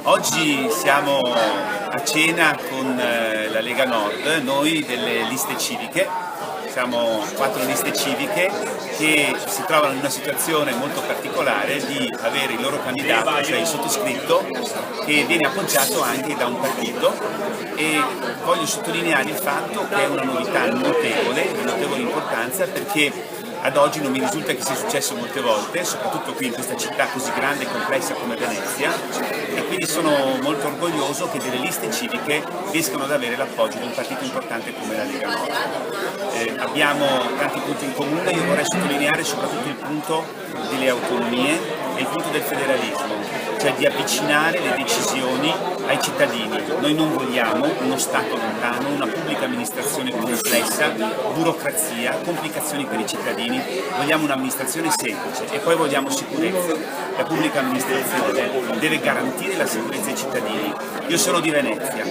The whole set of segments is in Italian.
Oggi siamo a cena con la Lega Nord, noi delle liste civiche, siamo 4 liste civiche che si trovano in una situazione molto particolare di avere il loro candidato, cioè il sottoscritto, che viene appoggiato anche da un partito, e voglio sottolineare il fatto che è una novità notevole, di notevole importanza, perché ad oggi non mi risulta che sia successo molte volte, soprattutto qui in questa città così grande e complessa come Venezia, e quindi sono molto orgoglioso che delle liste civiche riescano ad avere l'appoggio di un partito importante come la Lega Nord. Abbiamo tanti punti in comune, io vorrei sottolineare soprattutto il punto delle autonomie e il punto del federalismo, cioè di avvicinare le decisioni ai cittadini. Noi non vogliamo uno Stato lontano, una pubblica amministrazione complessa, burocrazia, complicazioni per i cittadini, vogliamo un'amministrazione semplice e poi vogliamo sicurezza. La pubblica amministrazione deve garantire la sicurezza ai cittadini. Io sono di Venezia,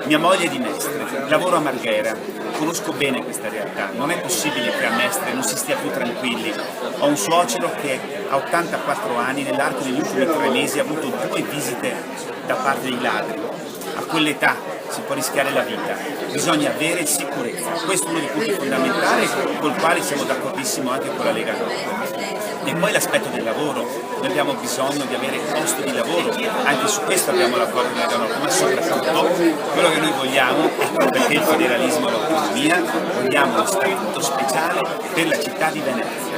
mia moglie è di Mestre, lavoro a Marghera, conosco bene questa realtà, non è possibile che a Mestre non si stia più tranquilli. Ho un suocero che a 84 anni, nell'arco degli ultimi 3 mesi, ha avuto 2 visite da parte dei ladri. A quell'età si può rischiare la vita, bisogna avere sicurezza. Questo è uno dei punti fondamentali col quale siamo d'accordissimo anche con la Lega Nord. E poi l'aspetto del lavoro, noi abbiamo bisogno di avere posti di lavoro, anche su questo abbiamo l'accordo della Lega Nord, ma soprattutto quello che noi vogliamo, ecco perché il federalismo e l'autonomia, vogliamo uno statuto speciale per la città di Venezia.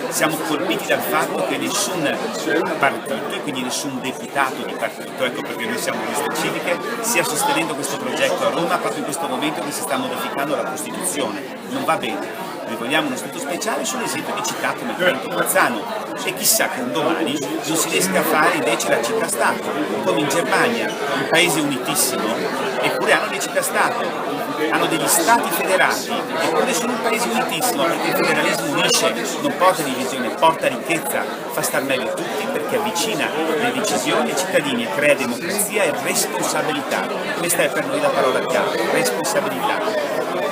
Siamo colpiti dal fatto che nessun partito, e quindi nessun deputato di partito, ecco perché noi siamo liste civiche, stia sostenendo questo progetto a Roma proprio in questo momento che si sta modificando la Costituzione. Non va bene. Noi vogliamo uno statuto speciale sull'esempio di città come Trento Bolzano, e chissà che un domani non si riesca a fare invece la città-stato, come in Germania, un paese unitissimo, eppure hanno le città-stato, hanno degli stati federati, eppure sono un paese unitissimo, perché il federalismo unisce, non porta divisione, porta ricchezza, fa star meglio tutti perché avvicina le decisioni ai cittadini e crea democrazia e responsabilità. Questa è per noi la parola chiave, responsabilità.